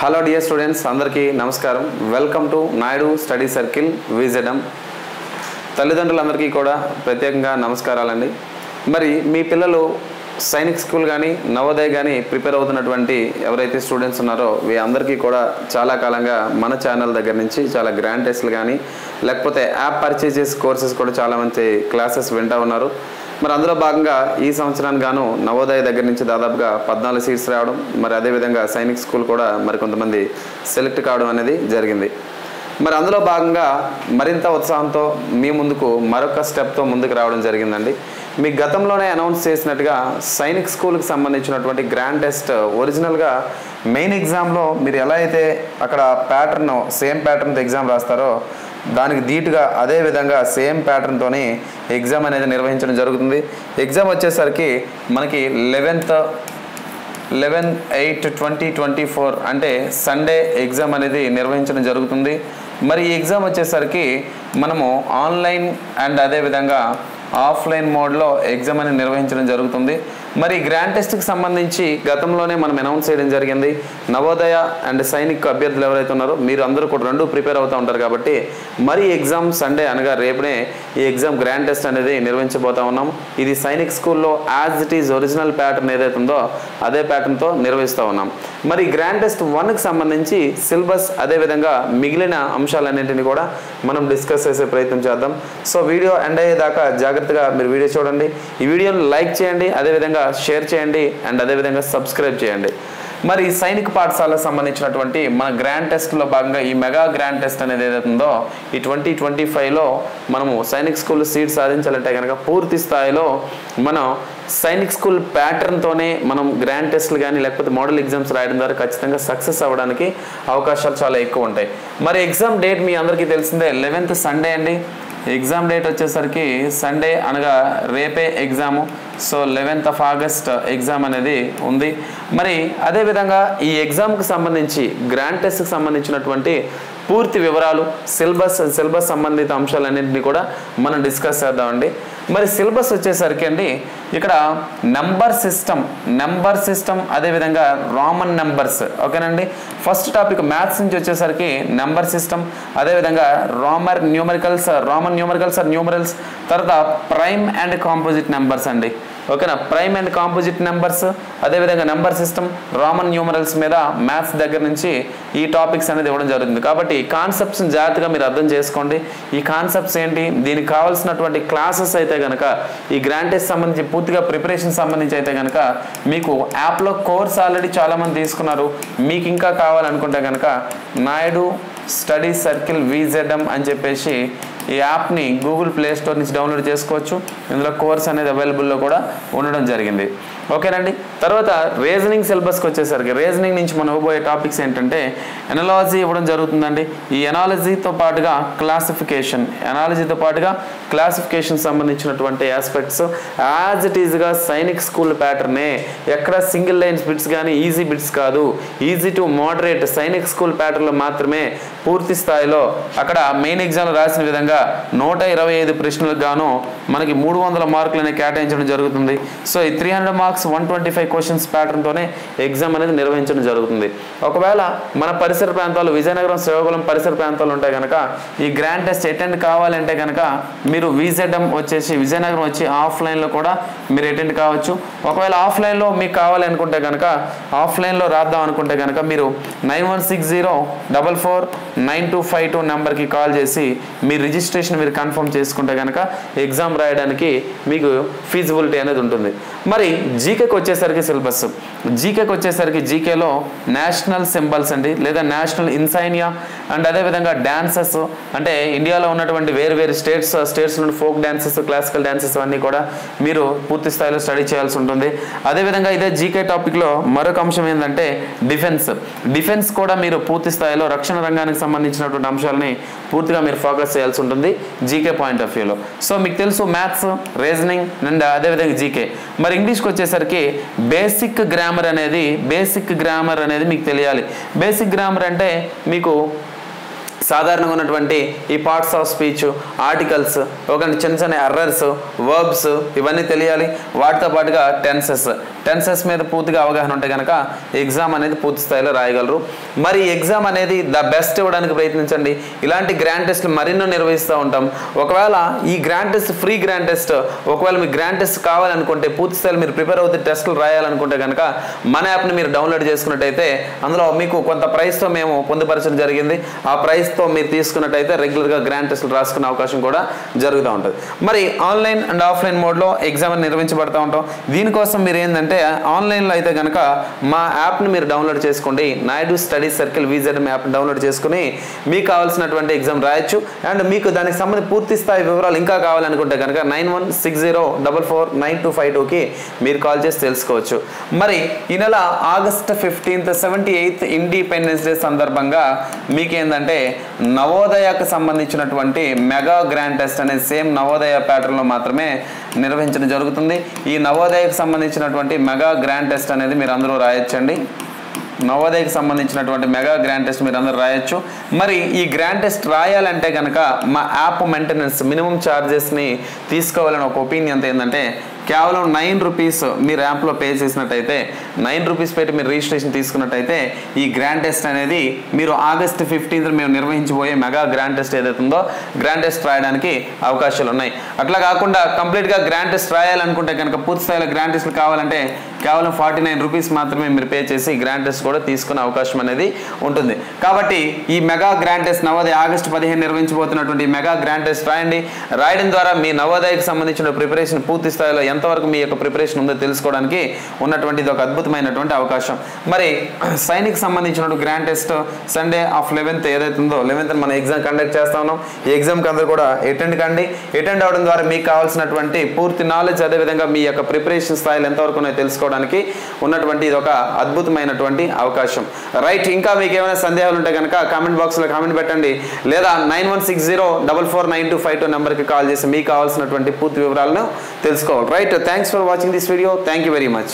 Hello dear students, అందరికీ నమస్కారం. Welcome to Naidu study circle wisdom. తల్లిదండ్రులందరికీ కూడా ప్రత్యేకంగా నమస్కారాలండి. మరి మీ పిల్లలు సైనిక్ స్కూల్ కానీ నవోదయ కానీ ప్రిపేర్ అవుతున్నటువంటి ఎవరైతే స్టూడెంట్స్ ఉన్నారో అందరికీ కూడా చాలా కాలంగా మన ఛానల్ దగ్గర నుంచి చాలా గ్రాండ్ టెస్ట్లు కానీ లేకపోతే యాప్ పర్చేజెస్ కోర్సెస్ కూడా చాలామంది క్లాసెస్ వింటూ ఉన్నారు. మరి అందులో భాగంగా ఈ సంవత్సరానికి గాను నవోదయ దగ్గర నుంచి దాదాపుగా 14 సీట్స్ రావడం, మరి అదేవిధంగా సైనిక్ స్కూల్ కూడా మరి కొంతమంది సెలెక్ట్ కావడం అనేది జరిగింది. మరి అందులో భాగంగా మరింత ఉత్సాహంతో మీ ముందుకు మరొక స్టెప్తో ముందుకు రావడం జరిగిందండి. మీ గతంలోనే అనౌన్స్ చేసినట్టుగా సైనిక్ స్కూల్కి సంబంధించినటువంటి గ్రాండ్ టెస్ట్ ఒరిజినల్గా మెయిన్ ఎగ్జామ్లో మీరు ఎలా అయితే అక్కడ ప్యాటర్న్ సేమ్ ప్యాటర్న్తో ఎగ్జామ్ రాస్తారో దానికి ధీటుగా అదే విధంగా సేమ్ ప్యాటర్న్తోనే ఎగ్జామ్ అనేది నిర్వహించడం జరుగుతుంది. ఎగ్జామ్ వచ్చేసరికి మనకి 11/8/2024 అంటే సండే ఎగ్జామ్ అనేది నిర్వహించడం జరుగుతుంది. మరి ఈ ఎగ్జామ్ వచ్చేసరికి మనము ఆన్లైన్ అండ్ అదేవిధంగా ఆఫ్లైన్ మోడ్లో ఎగ్జామ్ అనేది నిర్వహించడం జరుగుతుంది. మరి గ్రాండ్ టెస్ట్కి సంబంధించి గతంలోనే మనం అనౌన్స్ చేయడం జరిగింది. నవోదయ అండ్ సైనిక్ అభ్యర్థులు ఎవరైతే ఉన్నారో మీరు అందరూ కూడా రెండు ప్రిపేర్ అవుతూ ఉంటారు కాబట్టి మరి ఎగ్జామ్ సండే అనగా రేపునే ఈ ఎగ్జామ్ గ్రాండ్ టెస్ట్ అనేది నిర్వహించబోతా ఉన్నాం. ఇది సైనిక్ స్కూల్లో as it is original pattern ఏదైతే ఉందో అదే ప్యాటర్న్తో నిర్వహిస్తూ ఉన్నాం. మరి గ్రాండ్ టెస్ట్ 1కి సంబంధించి సిలబస్ అదేవిధంగా మిగిలిన అంశాలన్నింటినీ కూడా మనం డిస్కస్ చేసే ప్రయత్నం చేద్దాం. సో వీడియో ఎండ్ అయ్యేదాకా జాగ్రత్తగా మీరు వీడియో చూడండి. ఈ వీడియోని లైక్ చేయండి, అదేవిధంగా షేర్ చేయండి అండ్ అదేవిధంగా సబ్స్క్రైబ్ చేయండి. మరి సైనిక పాఠశాలకు సంబంధించినటువంటి మన గ్రాండ్ టెస్ట్లో భాగంగా ఈ మెగా గ్రాండ్ టెస్ట్ అనేది ఏదైతే ఉందో ఈ 2025లో మనము సైనిక్ స్కూల్ సీట్ సాధించాలంటే కనుక పూర్తి స్థాయిలో మనం సైనిక్ స్కూల్ ప్యాటర్న్తోనే మనం గ్రాండ్ టెస్ట్లు కానీ లేకపోతే మోడల్ ఎగ్జామ్స్ రాయడం ద్వారా ఖచ్చితంగా సక్సెస్ అవ్వడానికి అవకాశాలు చాలా ఎక్కువ ఉంటాయి. మరి ఎగ్జామ్ డేట్ మీ అందరికీ తెలిసిందే 11th సండే అండి. ఎగ్జామ్ డేట్ వచ్చేసరికి సండే అనగా రేపే exam. So 11th of August exam అనేది ఉంది. మరి అదేవిధంగా ఈ ఎగ్జామ్కి సంబంధించి గ్రాండ్ టెస్ట్కి సంబంధించినటువంటి పూర్తి వివరాలు సిలబస్ సంబంధిత అంశాలన్నింటినీ కూడా మనం డిస్కస్ చేద్దామండి. మరి సిలబస్ వచ్చేసరికి అండి ఇక్కడ నెంబర్ సిస్టమ్ అదేవిధంగా రామన్ నెంబర్స్ ఓకేనండి. ఫస్ట్ టాపిక్ మ్యాథ్స్ నుంచి వచ్చేసరికి నెంబర్ సిస్టమ్ అదేవిధంగా రామన్ న్యూమరికల్స్ ఆర్ న్యూమరల్స్, తర్వాత ప్రైమ్ అండ్ కాంపోజిట్ నెంబర్స్ అండి ఓకేనా. ప్రైమ్ అండ్ కాంపోజిట్ నెంబర్స్ అదేవిధంగా నెంబర్ సిస్టమ్ రామన్ న్యూమరల్స్ మీద మ్యాథ్స్ దగ్గర నుంచి ఈ టాపిక్స్ అనేది ఇవ్వడం జరుగుతుంది. కాబట్టి ఈ కాన్సెప్ట్స్ జాగ్రత్తగా మీరు అర్థం చేసుకోండి. ఈ కాన్సెప్ట్స్ ఏంటి, దీనికి కావాల్సినటువంటి క్లాసెస్ అయితే కనుక ఈ గ్రాండ్ టెస్ట్ సంబంధించి పూర్తిగా ప్రిపరేషన్ సంబంధించి అయితే కనుక మీకు యాప్లో కోర్స్ ఆల్రెడీ చాలామంది తీసుకున్నారు. మీకు ఇంకా కావాలనుకుంటే కనుక నాయుడు స్టడీ సర్కిల్ విజెడం అని చెప్పేసి ఈ యాప్ని గూగుల్ ప్లే స్టోర్ నుంచి డౌన్లోడ్ చేసుకోవచ్చు. ఇందులో కోర్స్ అనేది అవైలబుల్లో కూడా ఉండడం జరిగింది ఓకేనండి. తర్వాత రీజనింగ్ సిలబస్కి వచ్చేసరికి రీజనింగ్ నుంచి మనం ఇవ్వబోయే టాపిక్స్ ఏంటంటే ఎనాలజీ ఇవ్వడం జరుగుతుందండి. ఈ ఎనాలజీతో పాటుగా క్లాసిఫికేషన్ సంబంధించినటువంటి ఆస్పెక్ట్స్ యాజ్ ఇట్ ఈజ్గా సైనిక్ స్కూల్ ప్యాటర్నే, ఎక్కడ సింగిల్ లైన్స్ బిట్స్ కానీ ఈజీ బిట్స్ కాదు, easy to moderate Sainik school ప్యాటర్న్లో మాత్రమే పూర్తి స్థాయిలో అక్కడ మెయిన్ ఎగ్జామ్లో రాసిన విధంగా 125 ప్రశ్నలకు గాను మనకి 300 మార్కులని కేటాయించడం జరుగుతుంది. సో ఈ 300 మార్క్స్ 125 క్వశ్చన్స్ ప్యాటర్న్తోనే ఎగ్జామ్ అనేది నిర్వహించడం జరుగుతుంది. ఒకవేళ మన పరిసర ప్రాంతాలు విజయనగరం శ్రీకాకుళం పరిసర ప్రాంతాలు ఉంటాయి కనుక ఈ గ్రాండ్ టెస్ట్ అటెండ్ కావాలంటే కనుక మీరు విజెడం వచ్చేసి విజయనగరం వచ్చి ఆఫ్లైన్లో కూడా మీరు అటెండ్ కావచ్చు. ఒకవేళ ఆఫ్లైన్లో మీకు కావాలి అనుకుంటే కనుక ఆఫ్లైన్లో రాద్దాం అనుకుంటే కనుక మీరు 9160449252 నెంబర్కి కాల్ చేసి మీ రిజిస్ట్రేషన్ మీరు కన్ఫర్మ్ చేసుకుంటే కనుక ఎగ్జామ్ రాయడానికి మీకు ఫీజిబిలిటీ అనేది ఉంటుంది. మరి జీకేకి వచ్చేసరికి సిలబస్ జీకేలో నేషనల్ సింబల్స్ అండి లేదా నేషనల్ ఇన్సైనియా అండ్ అదేవిధంగా డాన్సెస్ అంటే ఇండియాలో ఉన్నటువంటి వేరు స్టేట్స్ నుండి ఫోక్ డాన్సెస్ క్లాసికల్ డాన్సెస్ అన్నీ కూడా మీరు పూర్తి స్థాయిలో స్టడీ చేయాల్సి ఉంటుంది. అదేవిధంగా ఇదే జీకే టాపిక్లో మరొక అంశం ఏంటంటే డిఫెన్స్ కూడా మీరు పూర్తి స్థాయిలో రక్షణ రంగానికి సంబంధించినటువంటి అంశాలని పూర్తిగా మీరు ఫోకస్ చేయాల్సి ఉంటుంది జీకే పాయింట్ ఆఫ్ వ్యూలో. సో మీకు తెలుసు మ్యాథ్స్ రీజనింగ్ అండ్ అదేవిధంగా జీకే. మరి ఇంగ్లీష్కి వచ్చేసరికి బేసిక్ గ్రామర్ అనేది మీకు తెలియాలి. బేసిక్ గ్రామర్ అంటే మీకు సాధారణంగా ఉన్నటువంటి ఈ పార్ట్స్ ఆఫ్ స్పీచ్, ఆర్టికల్స్, ఒక చిన్న చిన్న ఎర్రర్స్, వర్బ్స్ ఇవన్నీ తెలియాలి. వాటితో పాటుగా టెన్సెస్ మీద పూర్తిగా అవగాహన ఉంటే కనుక ఎగ్జామ్ అనేది పూర్తి స్థాయిలో రాయగలరు. మరి ఎగ్జామ్ అనేది ద బెస్ట్ ఇవ్వడానికి ప్రయత్నించండి. ఇలాంటి గ్రాండ్ టెస్ట్లు మరెన్నో నిర్వహిస్తూ ఉంటాం. ఒకవేళ ఈ grand test free grand test, ఒకవేళ మీకు గ్రాండ్ టెస్ట్ కావాలనుకుంటే, పూర్తి స్థాయిలో మీరు ప్రిపేర్ అవుతే టెస్టులు రాయాలనుకుంటే కనుక మన యాప్ని మీరు డౌన్లోడ్ చేసుకున్నట్టయితే అందులో మీకు కొంత ప్రైస్తో మేము పొందుపరచడం జరిగింది. ఆ ప్రైస్తో మీరు తీసుకున్నట్టయితే రెగ్యులర్గా గ్రాండ్ టెస్టులు రాసుకునే అవకాశం కూడా జరుగుతూ ఉంటుంది. మరి ఆన్లైన్ అండ్ ఆఫ్లైన్ మోడ్లో ఎగ్జామ్ నిర్వహించబడుతూ ఉంటాం. దీనికోసం మీరు ఏంటంటే ఆన్లైన్లో అయితే కనుక మా యాప్ని మీరు డౌన్లోడ్ చేసుకోండి. నాయుడు స్టడీ సర్కిల్ VZM యాప్ని డౌన్లోడ్ చేసుకుని మీకు కావాల్సినటువంటి ఎగ్జామ్ రాయొచ్చు. అండ్ మీకు దానికి సంబంధించి పూర్తి స్థాయి వివరాలు ఇంకా కావాలనుకుంటే కనుక 9160449252కి మీరు కాల్ చేసి తెలుసుకోవచ్చు. మరి ఈ నెల August 15th 78th independence day సందర్భంగా మీకేందంటే నవోదయకు సంబంధించినటువంటి మెగా గ్రాండ్ టెస్ట్ అనేది సేమ్ నవోదయ ప్యాటర్న్లో మాత్రమే నిర్వహించడం జరుగుతుంది. ఈ నవోదయకు సంబంధించినటువంటి మెగా గ్రాండ్ టెస్ట్ అనేది మీరు అందరూ రాయొచ్చండి. నవోదయకు సంబంధించినటువంటి మెగా గ్రాండ్ టెస్ట్ మీరు అందరూ రాయొచ్చు. మరి ఈ గ్రాండ్ టెస్ట్ రాయాలంటే కనుక మా యాప్ మెయింటెనెన్స్ మినిమం ఛార్జెస్ని తీసుకోవాలని ఒక ఒపీనియన్ ఏంటంటే కేవలం 9 రూపీస్ మీరు యాప్లో పే చేసినట్టయితే, 9 రూపీస్ పెట్టి మీరు రిజిస్ట్రేషన్ తీసుకున్నట్టయితే ఈ గ్రాండ్ టెస్ట్ అనేది మీరు ఆగస్ట్ 15th మేము నిర్వహించబోయే మెగా గ్రాండ్ టెస్ట్ ఏదైతే ఉందో గ్రాండ్ టెస్ట్ రాయడానికి అవకాశాలు ఉన్నాయి. అట్లా కాకుండా కంప్లీట్గా గ్రాండ్ టెస్ట్ రాయాలనుకుంటే కనుక పూర్తి స్థాయిలో గ్రాండ్ టెస్ట్లు కావాలంటే కేవలం 49 రూపీస్ మాత్రమే మీరు పే చేసి గ్రాండ్ టెస్ట్ కూడా తీసుకునే అవకాశం అనేది ఉంటుంది. కాబట్టి ఈ mega grand test Navodaya August 15 నిర్వహించబోతున్నటువంటి మెగా గ్రాండ్ టెస్ట్ రాయండి. రాయడం ద్వారా మీ నవోదయకు సంబంధించిన ప్రిపరేషన్ పూర్తి స్థాయిలో ఎంతవరకు మీ యొక్క ప్రిపరేషన్ ఉందో తెలుసుకోవడానికి ఉన్నటువంటి ఇది ఒక అద్భుతమైనటువంటి అవకాశం. మరి సైనిక్ సంబంధించిన grand test Sunday off 11th ఏదైతే ఉందో 11th మనం ఎగ్జామ్ కండక్ట్ చేస్తా ఉన్నాం. ఈ ఎగ్జామ్కి అందరూ కూడా అటెండ్ కండి. అటెండ్ అవ్వడం ద్వారా మీకు కావాల్సినటువంటి పూర్తి నాలెడ్జ్, అదేవిధంగా మీ యొక్క ప్రిపరేషన్ స్థాయిలు ఎంతవరకు ఉన్నాయో తెలుసుకోవడానికి ఉన్నటువంటి ఇది ఒక అద్భుతమైనటువంటి అవకాశం. రైట్, ఇంకా మీకు ఏమైనా సందేహాలు ఉంటే కనుక కామెంట్ బాక్స్లో కామెంట్ పెట్టండి, లేదా 9160449252 నెంబర్కి కాల్ చేసి మీకు కావాల్సినటువంటి పూర్తి వివరాలను తెలుసుకోవాలి. Right, thanks for watching this video. Thank you very much.